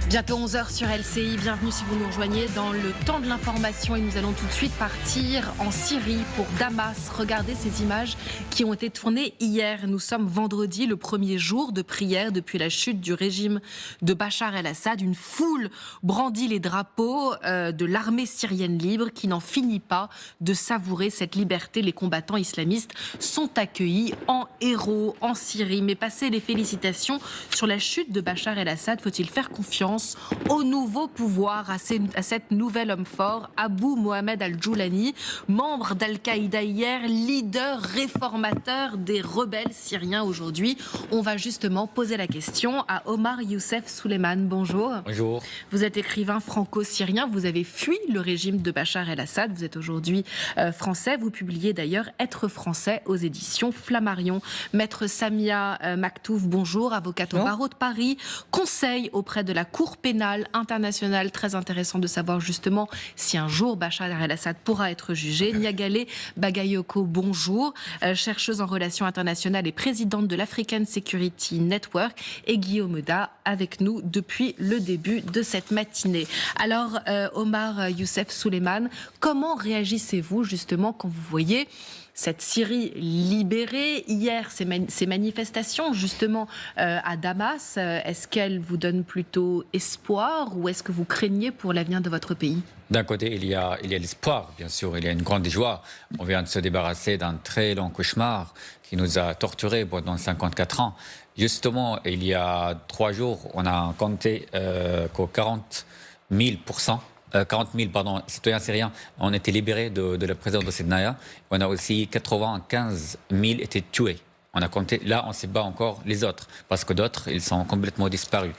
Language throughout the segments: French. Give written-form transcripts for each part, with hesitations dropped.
Bientôt 11 h sur LCI, bienvenue si vous nous rejoignez dans le temps de l'information et nous allons tout de suite partir en Syrie pour Damas. Regardez ces images qui ont été tournées hier. Nous sommes vendredi, le premier jour de prière depuis la chute du régime de Bachar el-Assad. Une foule brandit les drapeaux de l'armée syrienne libre qui n'en finit pas de savourer cette liberté. Les combattants islamistes sont accueillis en héros en Syrie. Mais passé les félicitations sur la chute de Bachar el-Assad, faut-il faire confiance au nouveau pouvoir, à cet nouvel homme fort, Abu Mohamed al-Joulani, membre d'Al-Qaïda hier, leader réformateur des rebelles syriens aujourd'hui? On va justement poser la question à Omar Youssef Souleiman. Bonjour. Bonjour. Vous êtes écrivain franco-syrien, vous avez fui le régime de Bachar el-Assad, vous êtes aujourd'hui français, vous publiez d'ailleurs Être français aux éditions Flammarion. Maître Samia Maktouf, bonjour, avocate au barreau de Paris, conseil auprès de la Cour pénale internationale. Très intéressant de savoir justement si un jour Bachar el-Assad pourra être jugé. Niagale Bagayoko, bonjour, chercheuse en relations internationales et présidente de l'African Security Network, et Guillaume Oda avec nous depuis le début de cette matinée. Alors Omar Youssef Souleiman, comment réagissez-vous justement quand vous voyez cette Syrie libérée? Hier, ces manifestations justement à Damas, est-ce qu'elles vous donnent plutôt espoir ou est-ce que vous craignez pour l'avenir de votre pays? D'un côté, il y a l'espoir, bien sûr, il y a une grande joie. On vient de se débarrasser d'un très long cauchemar qui nous a torturés pendant 54 ans. Justement, il y a 3 jours, on a compté qu'aux 40 000 citoyens syriens ont été libérés de la prison de Sednaya. On a aussi 95 000 été tués. On a compté, là on ne sait pas encore les autres, parce que d'autres, ils sont complètement disparus.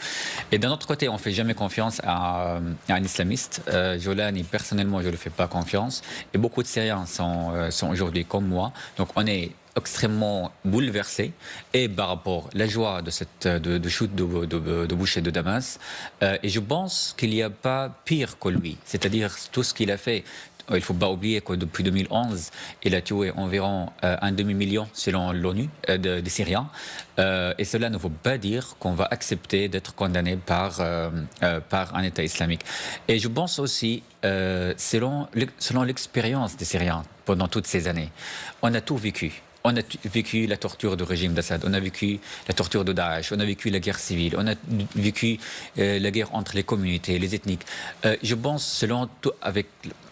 Et d'un autre côté, on ne fait jamais confiance à un islamiste. Joulani, personnellement, je ne lui fais pas confiance. Et beaucoup de Syriens sont aujourd'hui comme moi. Donc on est extrêmement bouleversé, et par rapport à la joie de cette chute de Boucher de Damas, et je pense qu'il n'y a pas pire que lui, c'est-à-dire tout ce qu'il a fait. Il ne faut pas oublier que depuis 2011, il a tué environ un demi-million, selon l'ONU, de Syriens. Et cela ne veut pas dire qu'on va accepter d'être condamné par un État islamique. Et je pense aussi, selon l'expérience des Syriens pendant toutes ces années, on a tout vécu. On a vécu la torture du régime d'Assad, on a vécu la torture de Daesh, on a vécu la guerre civile, on a vécu la guerre entre les communautés, les ethniques. Je pense,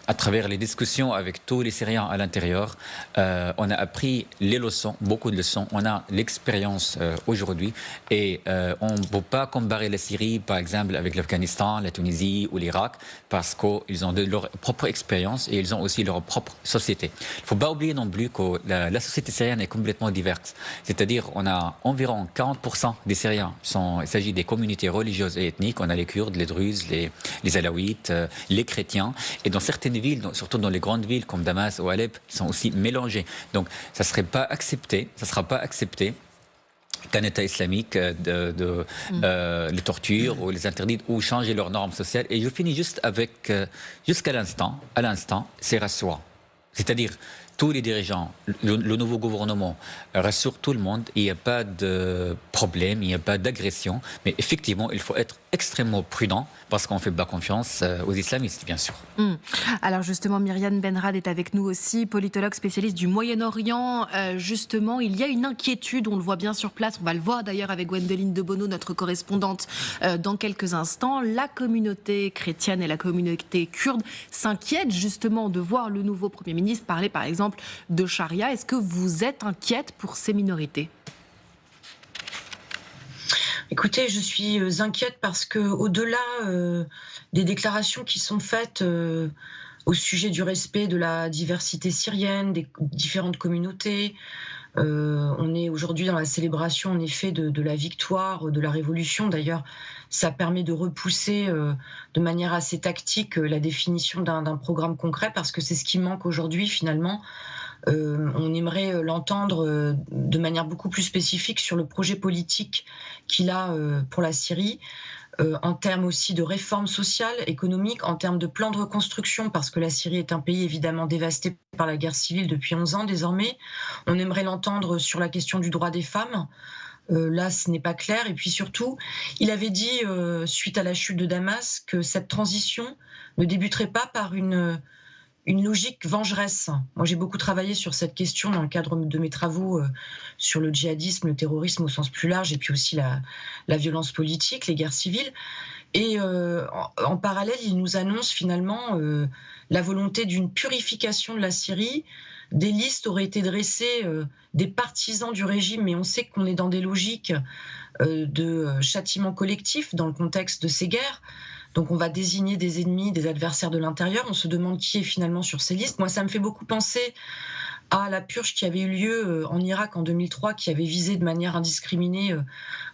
à travers les discussions avec tous les Syriens à l'intérieur, on a appris les leçons, beaucoup de leçons. On a l'expérience aujourd'hui, et on ne peut pas comparer la Syrie, par exemple, avec l'Afghanistan, la Tunisie ou l'Irak, parce qu'ils ont leur propre expérience et ils ont aussi leur propre société. Il ne faut pas oublier non plus que la société syrienne est complètement diverse. C'est-à-dire on a environ 40% des Syriens, il s'agit des communautés religieuses et ethniques. On a les Kurdes, les Druzes, les Alaouites, les chrétiens, et dans certaines villes, surtout dans les grandes villes comme Damas ou Alep, ils sont aussi mélangés. Donc ça ne sera pas accepté qu'un État islamique les torture ou les interdit ou changer leurs normes sociales. Et je finis juste avec, jusqu'à l'instant, c'est rassurant. C'est-à-dire, tous les dirigeants, le nouveau gouvernement rassure tout le monde, il n'y a pas de problème, il n'y a pas d'agression, mais effectivement, il faut être extrêmement prudent parce qu'on ne fait pas confiance aux islamistes, bien sûr. Alors justement, Myriam Benrad est avec nous aussi, politologue spécialiste du Moyen-Orient. Justement, il y a une inquiétude, on le voit bien sur place, on va le voir d'ailleurs avec Gwendoline Debono, notre correspondante, dans quelques instants. La communauté chrétienne et la communauté kurde s'inquiètent justement de voir le nouveau Premier ministre parler par exemple de charia. Est-ce que vous êtes inquiète pour ces minorités ? Écoutez, je suis inquiète parce que au-delà des déclarations qui sont faites au sujet du respect de la diversité syrienne, des différentes communautés, on est aujourd'hui dans la célébration en effet de la victoire de la révolution. D'ailleurs, ça permet de repousser de manière assez tactique la définition d'un programme concret, parce que c'est ce qui manque aujourd'hui finalement. On aimerait l'entendre de manière beaucoup plus spécifique sur le projet politique qu'il a pour la Syrie, en termes aussi de réformes sociales, économiques, en termes de plan de reconstruction, parce que la Syrie est un pays évidemment dévasté par la guerre civile depuis 11 ans désormais. On aimerait l'entendre sur la question du droit des femmes, Là, ce n'est pas clair. Et puis surtout, il avait dit, suite à la chute de Damas, que cette transition ne débuterait pas par une logique vengeresse. Moi, j'ai beaucoup travaillé sur cette question dans le cadre de mes travaux sur le djihadisme, le terrorisme au sens plus large, et puis aussi la violence politique, les guerres civiles. Et en parallèle, il nous annonce finalement la volonté d'une purification de la Syrie. Des listes auraient été dressées des partisans du régime, mais on sait qu'on est dans des logiques de châtiment collectif dans le contexte de ces guerres. Donc on va désigner des ennemis, des adversaires de l'intérieur. On se demande qui est finalement sur ces listes. Moi, ça me fait beaucoup penser à la purge qui avait eu lieu en Irak en 2003, qui avait visé de manière indiscriminée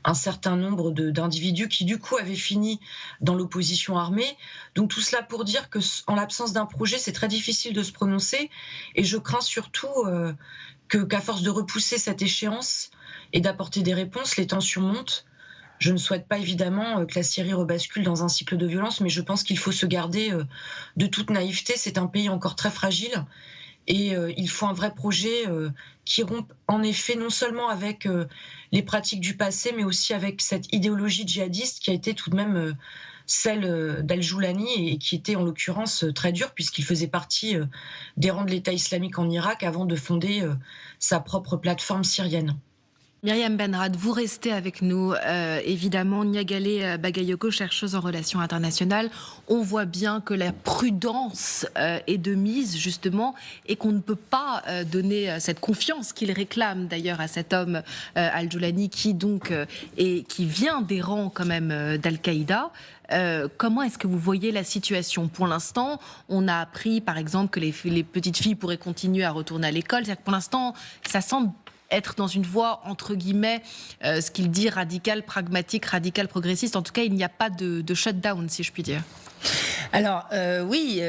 un certain nombre d'individus qui, du coup, avaient fini dans l'opposition armée. Donc tout cela pour dire qu'en l'absence d'un projet, c'est très difficile de se prononcer. Et je crains surtout qu'à force de repousser cette échéance et d'apporter des réponses, les tensions montent. Je ne souhaite pas évidemment que la Syrie rebascule dans un cycle de violence, mais je pense qu'il faut se garder de toute naïveté. C'est un pays encore très fragile et il faut un vrai projet qui rompe en effet non seulement avec les pratiques du passé, mais aussi avec cette idéologie djihadiste qui a été tout de même celle d'Al-Joulani et qui était en l'occurrence très dure puisqu'il faisait partie des rangs de l'État islamique en Irak avant de fonder sa propre plateforme syrienne. Myriam Benrad, vous restez avec nous, évidemment. Niagalé Bagayoko, chercheuse en relations internationales. On voit bien que la prudence est de mise, justement, et qu'on ne peut pas donner cette confiance qu'il réclame, d'ailleurs, à cet homme, Al-Joulani, qui vient des rangs, quand même, d'Al-Qaïda. Comment est-ce que vous voyez la situation? Pour l'instant, on a appris, par exemple, que les petites filles pourraient continuer à retourner à l'école. C'est-à-dire que pour l'instant, ça semble être dans une voie, entre guillemets, ce qu'il dit radical, pragmatique, radical, progressiste. En tout cas, il n'y a pas de shutdown, si je puis dire. Alors oui,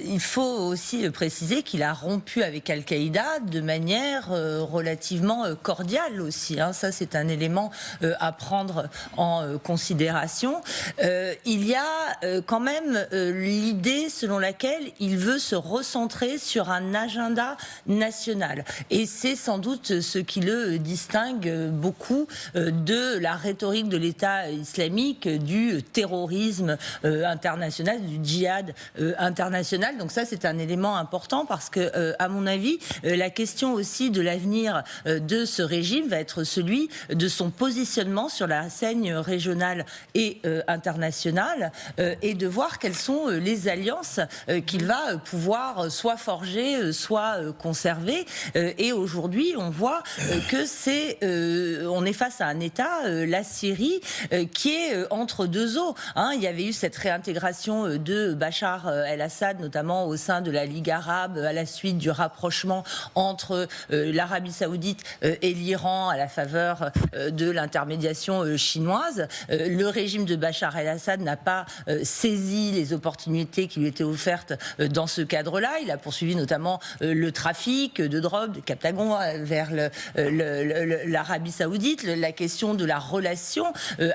il faut aussi préciser qu'il a rompu avec Al-Qaïda de manière relativement cordiale aussi. Ça, c'est un élément à prendre en considération. Il y a quand même l'idée selon laquelle il veut se recentrer sur un agenda national. Et c'est sans doute ce qui le distingue beaucoup de la rhétorique de l'État islamique, du terrorisme international, du djihad international. Donc ça, c'est un élément important parce que, à mon avis, la question aussi de l'avenir de ce régime va être celui de son positionnement sur la scène régionale et internationale et de voir quelles sont les alliances qu'il va pouvoir soit forger, soit conserver. Et aujourd'hui, on voit que on est face à un État, la Syrie, qui est entre deux eaux. Il y avait eu cette réintégration de Bachar el-Assad, notamment au sein de la Ligue arabe, à la suite du rapprochement entre l'Arabie saoudite et l'Iran à la faveur de l'intermédiation chinoise. Le régime de Bachar el-Assad n'a pas saisi les opportunités qui lui étaient offertes dans ce cadre-là. Il a poursuivi notamment le trafic de drogue, de Captagon vers l'Arabie saoudite. La question de la relation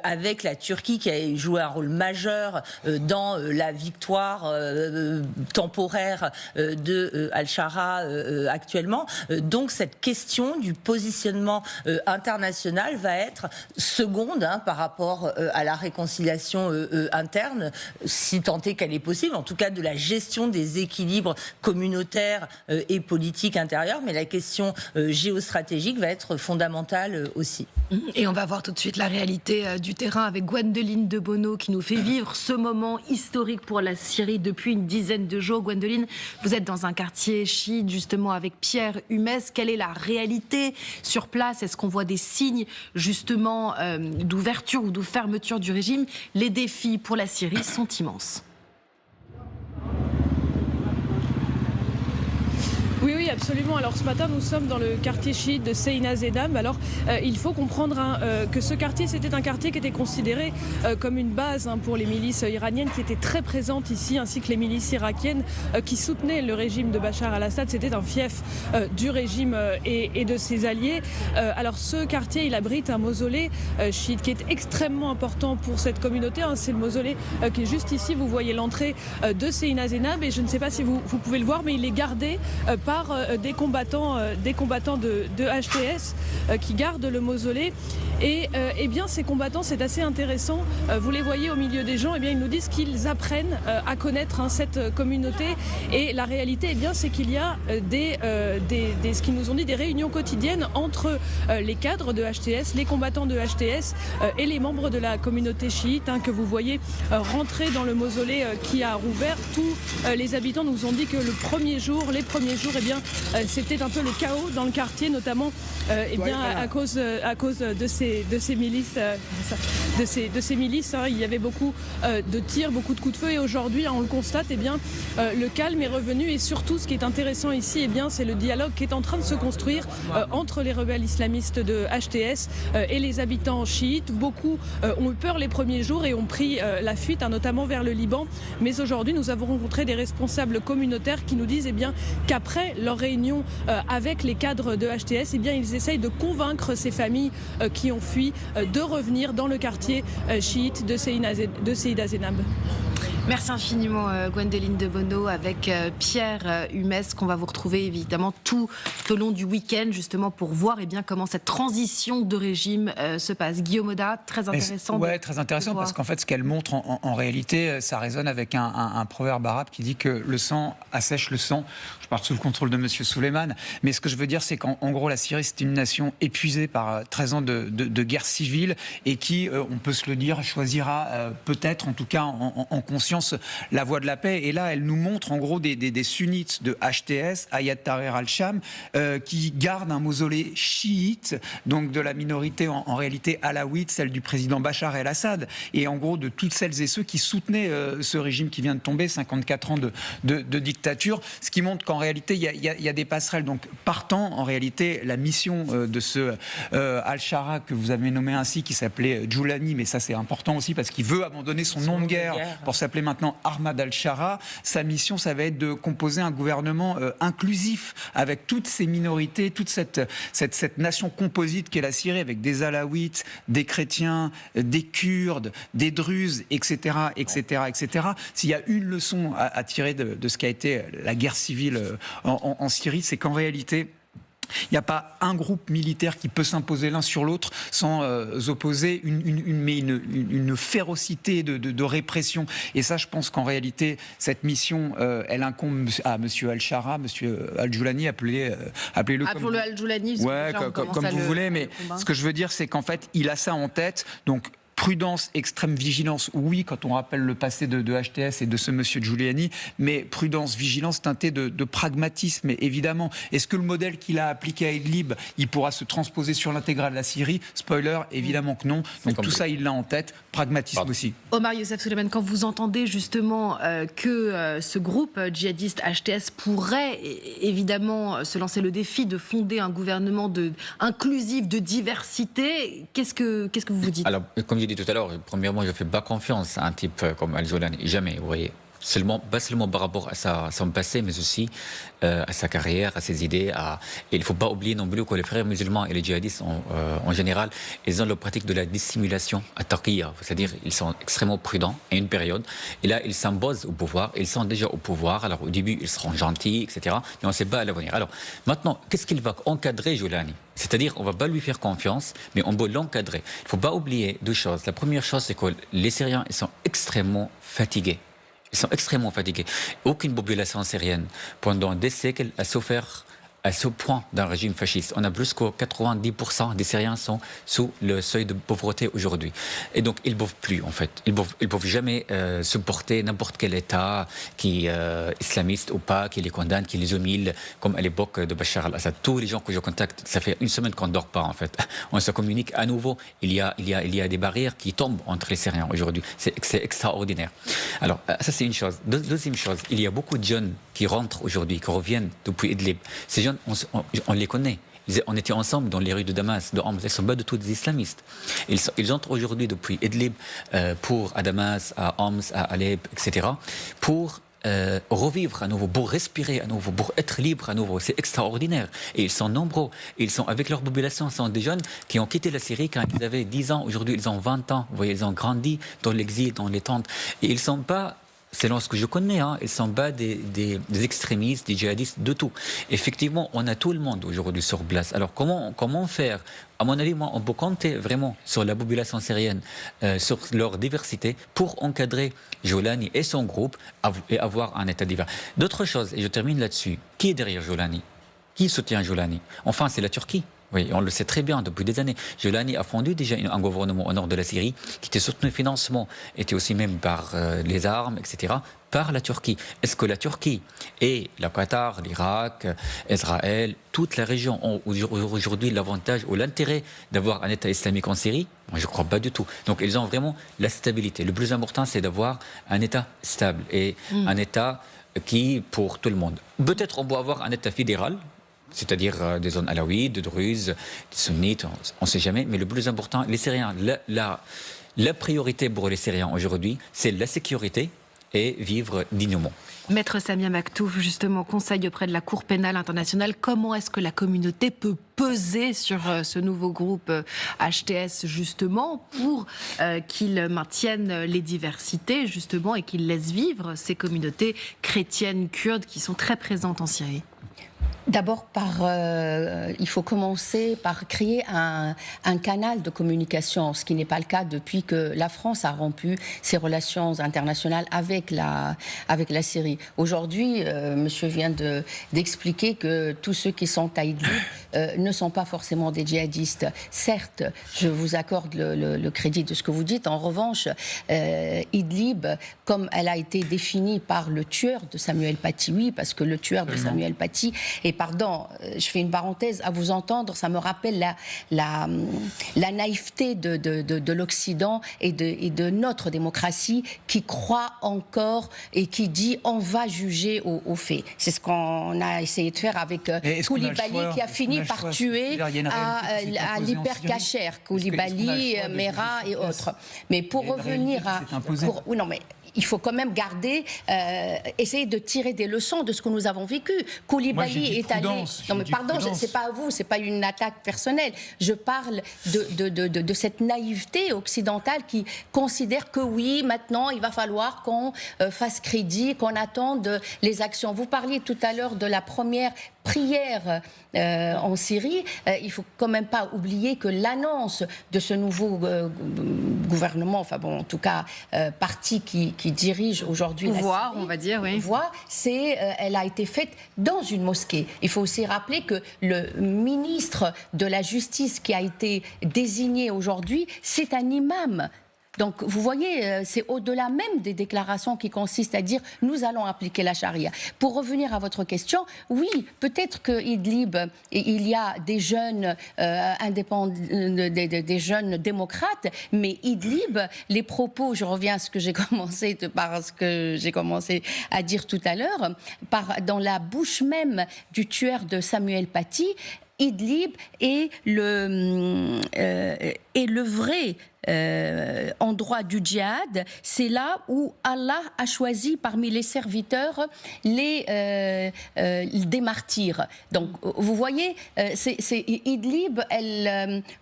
avec la Turquie qui a joué un rôle majeur dans la victoire temporaire de Al-Shara actuellement. Donc cette question du positionnement international va être seconde par rapport à la réconciliation interne, si tant est qu'elle est possible, en tout cas de la gestion des équilibres communautaires et politiques intérieurs, mais la question géostratégique va être fondamentale aussi. Et on va voir tout de suite la réalité du terrain avec Gwendoline Debono qui nous fait vivre ce moment historique pour la Syrie depuis une dizaine de jours. Gwendoline, vous êtes dans un quartier chiite justement avec Pierre Humès. Quelle est la réalité sur place? Est-ce qu'on voit des signes justement d'ouverture ou de fermeture du régime? Les défis pour la Syrie sont immenses. Oui, absolument. Alors ce matin, nous sommes dans le quartier chiite de Seyna Zenab. Alors il faut comprendre que ce quartier, c'était un quartier qui était considéré comme une base pour les milices iraniennes qui étaient très présentes ici, ainsi que les milices irakiennes qui soutenaient le régime de Bachar al-Assad. C'était un fief du régime et de ses alliés. Alors ce quartier, il abrite un mausolée chiite qui est extrêmement important pour cette communauté. C'est le mausolée qui est juste ici. Vous voyez l'entrée de Seyna Zenab et je ne sais pas si vous pouvez le voir, mais il est gardé par par des combattants de HTS qui gardent le mausolée. Et eh bien, ces combattants, c'est assez intéressant. Vous les voyez au milieu des gens, eh bien, ils nous disent qu'ils apprennent à connaître cette communauté. Et la réalité, eh bien, c'est qu'il y a ce qu'ils nous ont dit, des réunions quotidiennes entre les cadres de HTS, les combattants de HTS et les membres de la communauté chiite que vous voyez rentrer dans le mausolée qui a rouvert. Tous les habitants nous ont dit que les premiers jours, eh bien, c'était un peu le chaos dans le quartier, notamment eh bien, à cause de ces milices. Il y avait beaucoup de tirs, beaucoup de coups de feu, et aujourd'hui, on le constate, eh bien, le calme est revenu, et surtout, ce qui est intéressant ici, eh bien, c'est le dialogue qui est en train de se construire entre les rebelles islamistes de HTS et les habitants chiites. Beaucoup ont eu peur les premiers jours et ont pris la fuite, notamment vers le Liban. Mais aujourd'hui, nous avons rencontré des responsables communautaires qui nous disent eh bien, qu'après leur réunion avec les cadres de HTS, eh bien, ils essayent de convaincre ces familles qui ont fui de revenir dans le quartier chiite de Seyida Zeynab. Merci infiniment Gwendoline de Bono avec Pierre Humès, qu'on va vous retrouver évidemment tout au long du week-end, justement pour voir eh bien, comment cette transition de régime se passe. Guillaume Oda, très intéressant. Oui, très intéressant, parce qu'en fait ce qu'elle montre en réalité, ça résonne avec un proverbe arabe qui dit que le sang assèche le sang. Je parle sous le contrôle de Monsieur Souleymane, mais ce que je veux dire, c'est qu'en gros la Syrie, c'est une nation épuisée par 13 ans de guerre civile, et qui, on peut se le dire, choisira peut-être, en tout cas en conscience, la voie de la paix. Et là, elle nous montre en gros des sunnites de HTS, Hayat Tahrir al-Sham, qui gardent un mausolée chiite, donc de la minorité en réalité alaouite, celle du président Bachar el-Assad, et en gros de toutes celles et ceux qui soutenaient ce régime qui vient de tomber, 54 ans de dictature, ce qui montre qu'en réalité, il y a des passerelles. Donc partant, en réalité, la mission de ce Al-Shara, que vous avez nommé ainsi, qui s'appelait Djoulani, mais ça c'est important aussi parce qu'il veut abandonner son nom de guerre pour s'appeler maintenant Ahmad al-Shara. Sa mission, ça va être de composer un gouvernement inclusif avec toutes ces minorités, toute cette nation composite qu'est la Syrie, avec des alaouites, des chrétiens, des Kurdes, des Druzes, etc., etc., etc. S'il y a une leçon à tirer de ce qu'a été la guerre civile en Syrie, c'est qu'en réalité, il n'y a pas un groupe militaire qui peut s'imposer l'un sur l'autre sans opposer une férocité de répression. Et ça, je pense qu'en réalité, cette mission, elle incombe à M. Al-Shara, M. Al-Djoulani, appelez-le Appelons-le Al-Djoulani, comme vous voulez, mais ce que je veux dire, c'est qu'en fait, il a ça en tête. Donc, prudence, extrême vigilance, oui, quand on rappelle le passé de HTS et de ce monsieur Giuliani, mais prudence, vigilance teintée de pragmatisme, évidemment. Est-ce que le modèle qu'il a appliqué à Idlib, il pourra se transposer sur l'intégrale de la Syrie? Spoiler, évidemment que non. Donc tout ça, il l'a en tête. Pragmatisme aussi. Omar Youssef Souleymane, quand vous entendez justement que ce groupe djihadiste HTS pourrait évidemment se lancer le défi de fonder un gouvernement inclusif, de diversité, qu'est-ce que vous vous dites? Alors, comme j'ai dit tout à l'heure, premièrement, je ne fais pas confiance à un type comme Al-Djoulani, jamais, vous voyez. Pas seulement par rapport à son passé, mais aussi à sa carrière, à ses idées. Et il ne faut pas oublier non plus que les frères musulmans et les djihadistes en général, ils ont la pratique de la dissimulation à Tarqiya. C'est-à-dire ils sont extrêmement prudents à une période. Et là, ils s'imposent au pouvoir. Ils sont déjà au pouvoir. Alors au début, ils seront gentils, etc. Mais on ne sait pas à l'avenir. Alors maintenant, qu'est-ce qu'il va encadrer, Djoulani? C'est-à-dire, on ne va pas lui faire confiance, mais on va l'encadrer. Il ne faut pas oublier deux choses. La première chose, c'est que les Syriens, ils sont extrêmement fatigués. Ils sont extrêmement fatigués. Aucune population syrienne, pendant des siècles, a souffert à ce point d'un régime fasciste. On a plus que 90% des Syriens sont sous le seuil de pauvreté aujourd'hui. Et donc, ils ne peuvent plus, en fait. Ils ne peuvent jamais supporter n'importe quel État qui islamiste ou pas, qui les condamne, qui les humilie, comme à l'époque de Bachar al-Assad. Tous les gens que je contacte, ça fait une semaine qu'on ne dort pas, en fait. On se communique à nouveau. Il y a des barrières qui tombent entre les Syriens aujourd'hui. C'est extraordinaire. Alors, ça, c'est une chose. Deuxième chose, il y a beaucoup de jeunes qui rentrent aujourd'hui, qui reviennent depuis Idlib. Ces jeunes, on les connaît. On était ensemble dans les rues de Damas, de Homs. Ils ne sont pas du tout des islamistes. Ils entrent aujourd'hui depuis Idlib à Damas, à Homs, à Alep, etc. pour revivre à nouveau, pour respirer à nouveau, pour être libre à nouveau. C'est extraordinaire. Et ils sont nombreux. Ils sont avec leur population. Ce sont des jeunes qui ont quitté la Syrie quand ils avaient 10 ans. Aujourd'hui, ils ont 20 ans. Vous voyez, ils ont grandi dans l'exil, dans les tentes. Et ils ne sont pas selon ce que je connais, ils sont bas des extrémistes, des djihadistes, de tout. Effectivement, on a tout le monde aujourd'hui sur place. Alors comment faire? À mon avis, on peut compter vraiment sur la population syrienne, sur leur diversité, pour encadrer Jolani et son groupe et avoir un état divers. D'autres choses, et je termine là-dessus, qui est derrière Jolani? Qui soutient Jolani? Enfin, c'est la Turquie. Oui, on le sait très bien depuis des années. Jolani a fondé déjà un gouvernement au nord de la Syrie qui était soutenu financièrement, était aussi même par les armes, etc., par la Turquie. Est-ce que la Turquie et le Qatar, l'Irak, Israël, toute la région ont aujourd'hui l'avantage ou l'intérêt d'avoir un État islamique en Syrie? Moi, je ne crois pas du tout. Donc, ils ont vraiment la stabilité. Le plus important, c'est d'avoir un État stable et un État qui, pour tout le monde. Peut-être on peut avoir un État fédéral, c'est-à-dire des zones alaouites, de druzes, des sunnites, on ne sait jamais. Mais le plus important, les Syriens, la priorité pour les Syriens aujourd'hui, c'est la sécurité et vivre dignement. Maître Samia Maktouf, justement, conseil auprès de la Cour pénale internationale. Comment est-ce que la communauté peut peser sur ce nouveau groupe HTS, justement, pour qu'il maintienne les diversités, justement, et qu'il laisse vivre ces communautés chrétiennes, kurdes, qui sont très présentes en Syrie? D'abord, il faut commencer par créer un canal de communication, ce qui n'est pas le cas depuis que la France a rompu ses relations internationales avec la Syrie. Aujourd'hui, monsieur vient d'expliquer que tous ceux qui sont à Idlib ne sont pas forcément des djihadistes. Certes, je vous accorde le crédit de ce que vous dites. En revanche, Idlib, comme elle a été définie par le tueur de Samuel Paty, oui, parce que le tueur de Samuel Paty, et pardon, je fais une parenthèse, à vous entendre, ça me rappelle la naïveté de l'Occident et de notre démocratie qui croit encore et qui dit on va juger aux faits. C'est ce qu'on a essayé de faire avec Koulibaly qui a fini par tuer à l'hypercacher, Koulibaly, Mera et autres. Mais pour revenir à... Oui, non, mais il faut quand même garder, essayer de tirer des leçons de ce que nous avons vécu. Koulibaly est allé... Non mais pardon, c'est pas à vous, c'est pas une attaque personnelle. Je parle de cette naïveté occidentale qui considère que oui, maintenant il va falloir qu'on fasse crédit, qu'on attende les actions. Vous parliez tout à l'heure de la première prière en Syrie. Il ne faut quand même pas oublier que l'annonce de ce nouveau gouvernement, enfin bon, en tout cas, parti qui dirige aujourd'hui la Syrie, on va dire, oui. Elle a été faite dans une mosquée. Il faut aussi rappeler que le ministre de la Justice qui a été désigné aujourd'hui, c'est un imam. Donc, vous voyez, c'est au-delà même des déclarations qui consistent à dire « nous allons appliquer la charia ». Pour revenir à votre question, oui, peut-être que Idlib, il y a des jeunes indépendants, des jeunes démocrates, mais Idlib, les propos, je reviens à ce que j'ai commencé à dire tout à l'heure, dans la bouche même du tueur de Samuel Paty, Idlib est le vrai endroit du djihad. C'est là où Allah a choisi parmi les serviteurs des martyrs. Donc, vous voyez, c'est Idlib.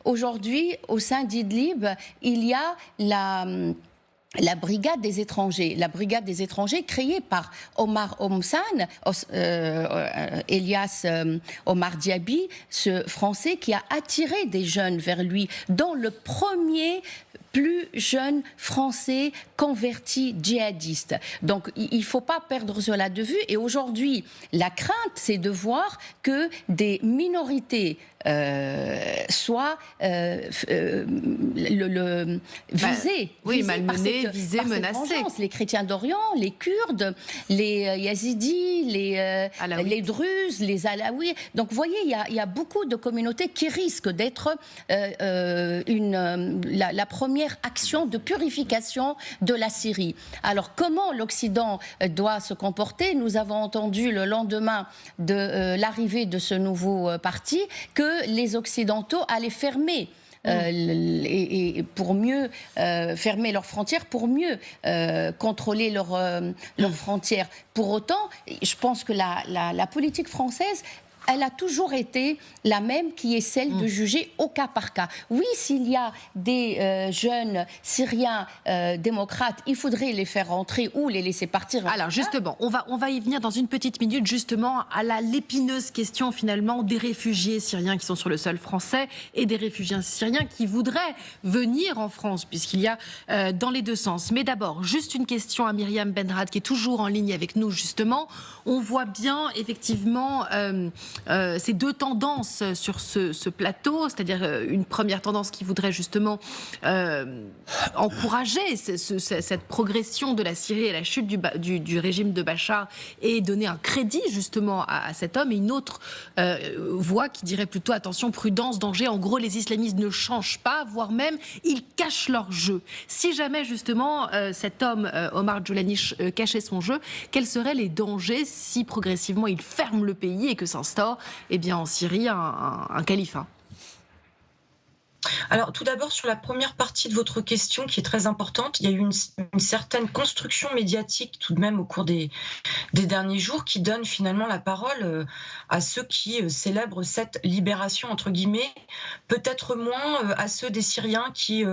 Aujourd'hui, au sein d'Idlib, il y a la brigade des étrangers. La brigade des étrangers créée par Omar Homsan, Elias Omar Diaby, ce Français qui a attiré des jeunes vers lui, dont le premier plus jeune Français converti djihadiste. Donc il ne faut pas perdre cela de vue. Et aujourd'hui, la crainte, c'est de voir que des minorités soient visées. Oui, malmenées, visées, menacées. Les chrétiens d'Orient, les Kurdes, les Yazidis, les Druzes, les Alaouis. Donc vous voyez, il y a beaucoup de communautés qui risquent d'être la première action de purification de la Syrie. Alors comment l'Occident doit se comporter? Nous avons entendu le lendemain de l'arrivée de ce nouveau parti que les Occidentaux allaient fermer et pour mieux fermer leurs frontières, pour mieux contrôler leurs frontières. Pour autant, je pense que la politique française elle a toujours été la même, qui est celle de juger au cas par cas. Oui, s'il y a des jeunes Syriens démocrates, il faudrait les faire rentrer ou les laisser partir. Alors justement, on va y venir dans une petite minute, justement, à l'épineuse question finalement des réfugiés syriens qui sont sur le sol français et des réfugiés syriens qui voudraient venir en France, puisqu'il y a dans les deux sens. Mais d'abord, juste une question à Myriam Benrad, qui est toujours en ligne avec nous, justement. On voit bien, effectivement, ces deux tendances sur ce plateau, c'est-à-dire une première tendance qui voudrait justement encourager cette progression de la Syrie et la chute du régime de Bachar et donner un crédit justement à cet homme, et une autre voix qui dirait plutôt attention, prudence, danger. En gros, les islamistes ne changent pas, voire même ils cachent leur jeu. Si jamais justement cet homme, Omar Djoulani, cachait son jeu, quels seraient les dangers si progressivement il ferme le pays et que s'instaure en Syrie un califat? Alors, tout d'abord, sur la première partie de votre question, qui est très importante, il y a eu une certaine construction médiatique tout de même au cours des derniers jours qui donne finalement la parole à ceux qui célèbrent cette libération, entre guillemets, peut-être moins à ceux des Syriens qui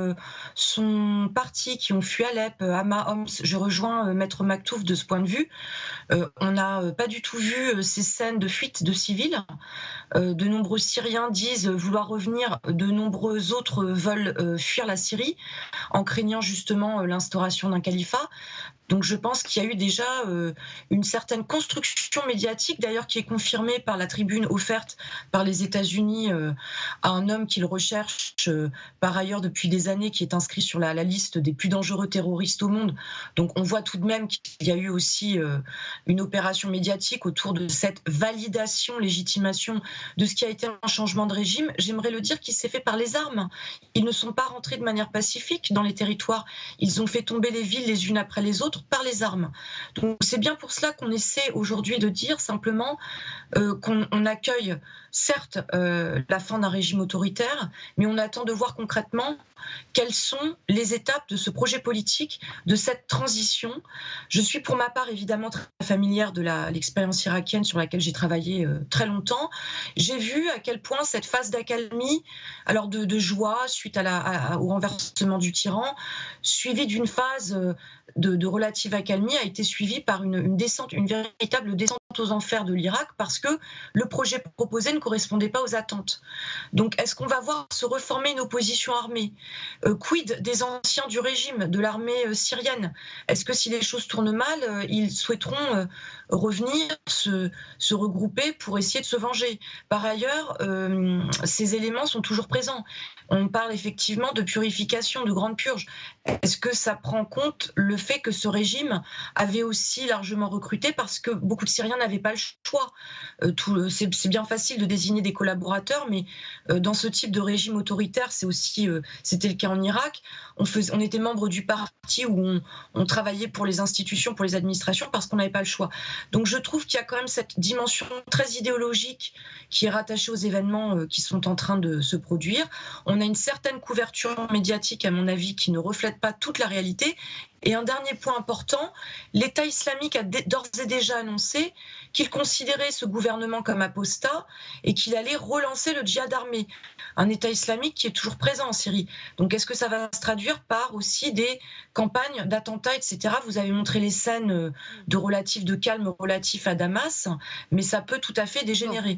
sont partis, qui ont fui Alep, Hama, Homs. Je rejoins Maître Maktouf de ce point de vue. On n'a pas du tout vu ces scènes de fuite de civils. De nombreux Syriens disent vouloir revenir, de nombreux autres veulent fuir la Syrie en craignant justement l'instauration d'un califat. Donc je pense qu'il y a eu déjà une certaine construction médiatique, d'ailleurs qui est confirmée par la tribune offerte par les États-Unis à un homme qu'ils recherchent par ailleurs depuis des années, qui est inscrit sur la liste des plus dangereux terroristes au monde. Donc on voit tout de même qu'il y a eu aussi une opération médiatique autour de cette validation, légitimation de ce qui a été un changement de régime. J'aimerais le dire, qui s'est fait par les armes. Ils ne sont pas rentrés de manière pacifique dans les territoires. Ils ont fait tomber les villes les unes après les autres par les armes. Donc c'est bien pour cela qu'on essaie aujourd'hui de dire simplement qu'on accueille certes la fin d'un régime autoritaire, mais on attend de voir concrètement quelles sont les étapes de ce projet politique, de cette transition. Je suis pour ma part évidemment très familière de l'expérience irakienne sur laquelle j'ai travaillé très longtemps. J'ai vu à quel point cette phase d'accalmie, alors de joie suite au renversement du tyran, suivie d'une phase de relative accalmie, a été suivie par une descente, une véritable descente aux enfers de l'Irak, parce que le projet proposé ne correspondait pas aux attentes. Donc est-ce qu'on va voir se reformer une opposition armée? Quid des anciens du régime, de l'armée syrienne? Est-ce que si les choses tournent mal, ils souhaiteront revenir, se regrouper pour essayer de se venger? Par ailleurs, ces éléments sont toujours présents. On parle effectivement de purification, de grande purge. Est-ce que ça prend en compte le fait que ce régime avait aussi largement recruté, parce que beaucoup de Syriens n'avaient pas le choix? C'est bien facile de désigner des collaborateurs, mais dans ce type de régime autoritaire, c'était le cas en Irak. On était membre du parti où on travaillait pour les institutions, pour les administrations, parce qu'on n'avait pas le choix. Donc je trouve qu'il y a quand même cette dimension très idéologique qui est rattachée aux événements qui sont en train de se produire. On a une certaine couverture médiatique, à mon avis, qui ne reflète pas toute la réalité. Et un dernier point important, l'État islamique a d'ores et déjà annoncé qu'il considérait ce gouvernement comme apostat et qu'il allait relancer le djihad armé. Un État islamique qui est toujours présent en Syrie. Donc est-ce que ça va se traduire par aussi des campagnes d'attentats, etc. Vous avez montré les scènes de calme relatif à Damas, mais ça peut tout à fait dégénérer.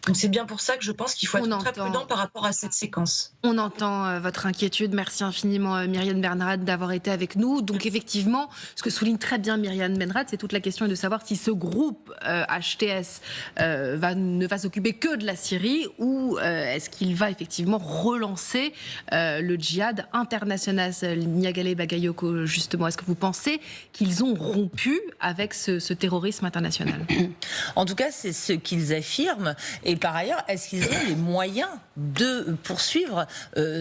Donc c'est bien pour ça que je pense qu'il faut être très prudent par rapport à cette séquence. On entend votre inquiétude. Merci infiniment Myriam Benrad d'avoir été avec nous. Donc effectivement, ce que souligne très bien Myriam Benrad, c'est toute la question de savoir si ce groupe HTS ne va s'occuper que de la Syrie, ou est-ce qu'il va effectivement relancer le djihad international. Niagale Bagayoko, justement, est-ce que vous pensez qu'ils ont rompu avec ce terrorisme international? En tout cas, c'est ce qu'ils affirment. Et par ailleurs, est-ce qu'ils ont les moyens de poursuivre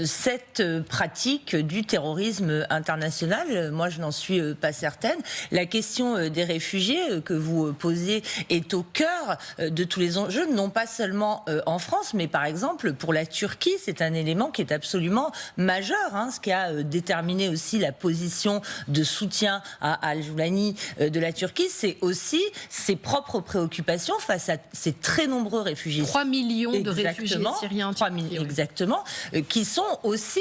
cette pratique du terrorisme international? Moi, je n'en suis pas certaine. La question des réfugiés que vous posez est au cœur de tous les enjeux, non pas seulement en France, mais par exemple pour la Turquie, c'est un élément qui est absolument majeur, ce qui a déterminé aussi la position de soutien à Al-Joulani de la Turquie, c'est aussi ses propres préoccupations face à ces très nombreux réfugiés. 3 millions de réfugiés syriens en Turquie. Exactement, qui sont aussi,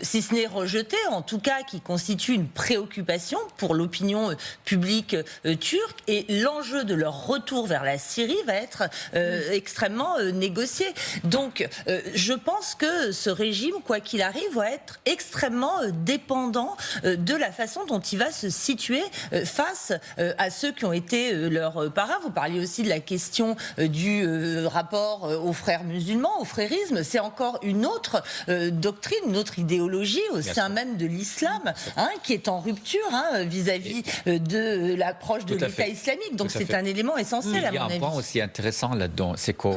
si ce n'est rejetés, en tout cas qui constituent une préoccupation pour l'opinion publique turque, et l'enjeu de leur retour vers la Syrie va être extrêmement négocié. Donc je pense que ce régime, quoi qu'il arrive, va être extrêmement dépendant de la façon dont il va se situer face à ceux qui ont été leurs parrains. Vous parliez aussi de la question du rapport aux frères musulmans, au frérisme. C'est encore une autre doctrine, une autre idéologie au sein même de l'islam, qui est en rupture vis-à-vis de l'approche de l'État islamique. Donc c'est un élément essentiel, à mon avis. Il y a un point aussi intéressant là-dedans, c'est que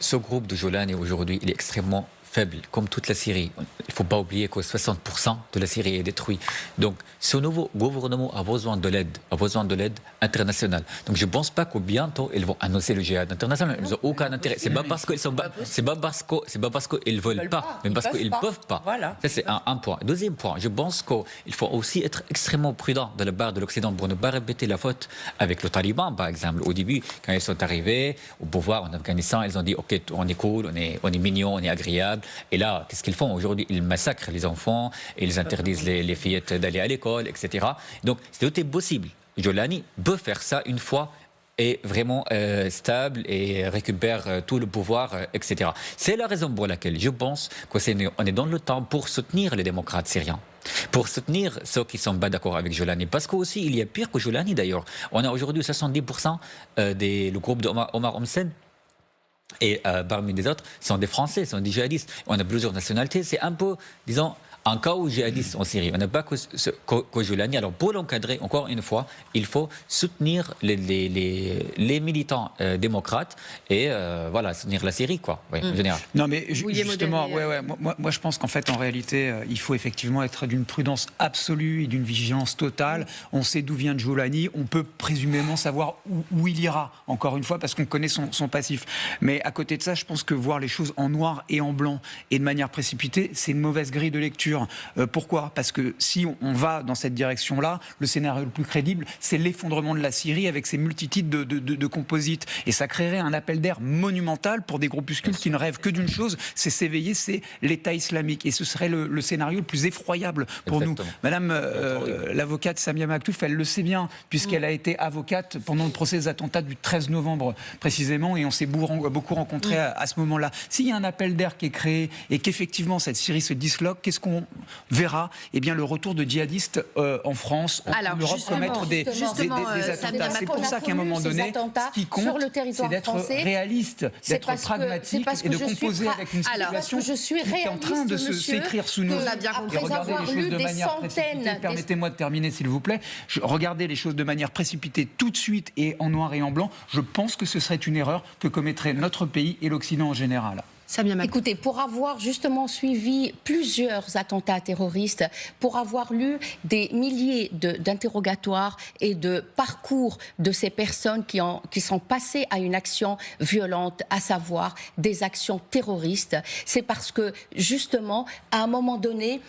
ce groupe de Joulani aujourd'hui, il est extrêmement faible, comme toute la Syrie. Il ne faut pas oublier que 60% de la Syrie est détruite. Donc, ce nouveau gouvernement a besoin de l'aide internationale. Donc, je ne pense pas que bientôt ils vont annoncer le djihad international. Ils n'ont aucun intérêt. C'est pas parce qu'ils sont c'est pas parce qu'ils veulent pas, mais parce qu'ils peuvent pas. Voilà. Ça, c'est un point. Deuxième point, je pense qu'il faut aussi être extrêmement prudent de la part de l'Occident pour ne pas répéter la faute avec le Taliban, par exemple. Au début, quand ils sont arrivés au pouvoir en Afghanistan, ils ont dit ok, on est cool, on est mignon, on est agréable. Et là, qu'est-ce qu'ils font aujourd'hui? Ils massacrent les enfants, ils interdisent les fillettes d'aller à l'école, etc. Donc, tout est possible. Joulani peut faire ça une fois est vraiment stable et récupère tout le pouvoir, etc. C'est la raison pour laquelle je pense qu'on est dans le temps pour soutenir les démocrates syriens, pour soutenir ceux qui ne sont pas d'accord avec Joulani. Parce qu'aussi, il y a pire que Joulani d'ailleurs. On a aujourd'hui 70% le groupe d'Omar Homsen. Et parmi les autres, sont des Français, sont des djihadistes. On a plusieurs nationalités. C'est un peu, disons, un cas où djihadiste en Syrie. On n'a pas que Joulani. Alors, pour l'encadrer, encore une fois, il faut soutenir les militants démocrates et voilà, soutenir la Syrie, quoi, en général. Non, mais justement, moi, je pense qu'en fait, en réalité, il faut effectivement être d'une prudence absolue et d'une vigilance totale. On sait d'où vient Joulani. On peut présumément savoir où il ira, encore une fois, parce qu'on connaît son passif. Mais à côté de ça, je pense que voir les choses en noir et en blanc et de manière précipitée, c'est une mauvaise grille de lecture. Pourquoi? Parce que si on va dans cette direction-là, le scénario le plus crédible, c'est l'effondrement de la Syrie avec ses multitudes de composites. Et ça créerait un appel d'air monumental pour des groupuscules qui ne rêvent que d'une chose, c'est s'éveiller, c'est l'État islamique. Et ce serait le scénario le plus effroyable pour nous. Madame l'avocate Samia Maktouf, elle le sait bien, puisqu'elle a été avocate pendant le procès des attentats du 13 novembre précisément, et on s'est beaucoup rencontrés à ce moment-là. S'il y a un appel d'air qui est créé et qu'effectivement cette Syrie se disloque, qu'est-ce qu'on verra? Eh bien, le retour de djihadistes en France, en Europe, commettre des attentats. C'est pour ça qu'à un moment donné, ce qui compte, c'est d'être réaliste, d'être pragmatique et de composer avec une situation qui est en train de s'écrire sous nos yeux. Et regardez les choses de manière précipitée. Permettez-moi de terminer, s'il vous plaît. Regardez les choses de manière précipitée tout de suite et en noir et en blanc. Je pense que ce serait une erreur que commettrait notre pays et l'Occident en général. Écoutez, pour avoir justement suivi plusieurs attentats terroristes, pour avoir lu des milliers d'interrogatoires et de parcours de ces personnes qui sont passées à une action violente, à savoir des actions terroristes, c'est parce que justement, à un moment donné,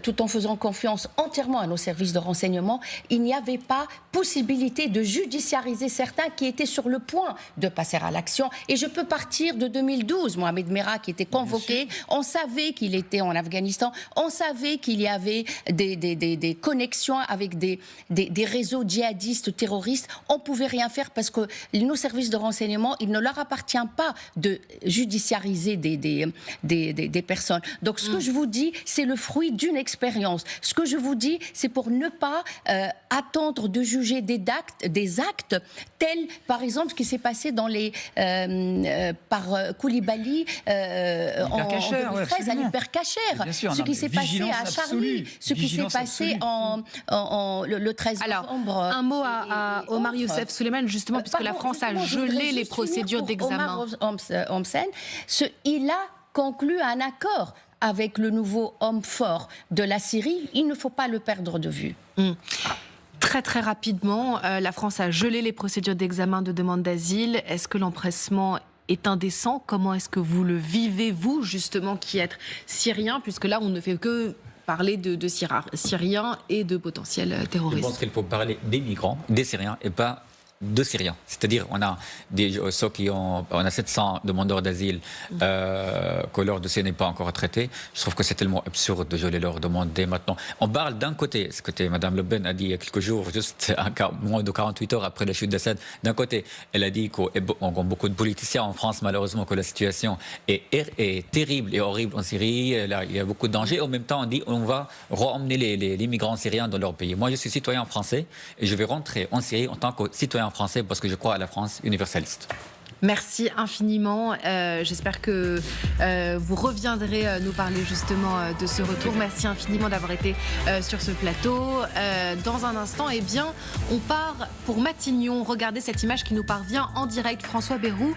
tout en faisant confiance entièrement à nos services de renseignement, il n'y avait pas possibilité de judiciariser certains qui étaient sur le point de passer à l'action. Et je peux partir de 2012, Mohamed Merah qui était convoqué, on savait qu'il était en Afghanistan, on savait qu'il y avait des connexions avec des réseaux djihadistes, terroristes, on ne pouvait rien faire parce que nos services de renseignement, il ne leur appartient pas de judiciariser des personnes. Donc ce que je vous dis, c'est le fruit d'une expérience. Ce que je vous dis, c'est pour ne pas attendre de juger des actes tels, par exemple, ce qui s'est passé par Koulibaly en 2013 à l'Hypercacher, ce qui s'est passé à Charlie, ce qui s'est passé le 13 novembre. Un mot à Omar Youssef Souleymane, justement, puisque la France a gelé les procédures d'examen. Omar Homsen, il a conclu un accord avec le nouveau homme fort de la Syrie, il ne faut pas le perdre de vue. Très très rapidement, la France a gelé les procédures d'examen de demande d'asile. Est-ce que l'empressement est indécent? Comment est-ce que vous le vivez, vous, justement, qui êtes syrien, puisque là, on ne fait que parler de Syriens et de potentiels terroristes? Je pense qu'il faut parler des migrants, des Syriens, et pas de Syriens. C'est-à-dire, on a 700 demandeurs d'asile que leur dossier n'est pas encore traité. Je trouve que c'est tellement absurde de geler leur demande dès maintenant. On parle d'un côté, ce que Mme Le Pen a dit il y a quelques jours, juste moins de 48 heures après la chute d'Assad. D'un côté, elle a dit qu'on a beaucoup de politiciens en France, malheureusement, que la situation est terrible et horrible en Syrie. Là, il y a beaucoup de dangers. En même temps, on dit on va emmener les migrants syriens dans leur pays. Moi, je suis citoyen français et je vais rentrer en Syrie en tant que citoyen français parce que je crois à la France universaliste. Merci infiniment. J'espère que vous reviendrez nous parler justement de ce retour. Merci infiniment d'avoir été sur ce plateau. Dans un instant, eh bien, on part pour Matignon. Regardez cette image qui nous parvient en direct. François Bayrou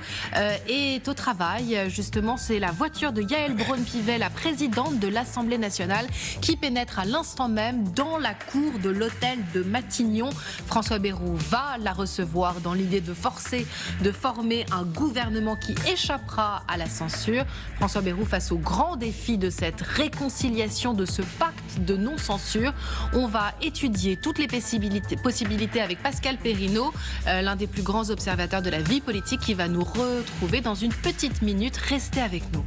est au travail. Justement, c'est la voiture de Yaël Braun-Pivet, la présidente de l'Assemblée nationale, qui pénètre à l'instant même dans la cour de l'hôtel de Matignon. François Bayrou va la recevoir dans l'idée de former un gouvernement qui échappera à la censure. François Bayrou face au grand défi de cette réconciliation, de ce pacte de non-censure. On va étudier toutes les possibilités avec Pascal Perrineau, l'un des plus grands observateurs de la vie politique, qui va nous retrouver dans une petite minute. Restez avec nous.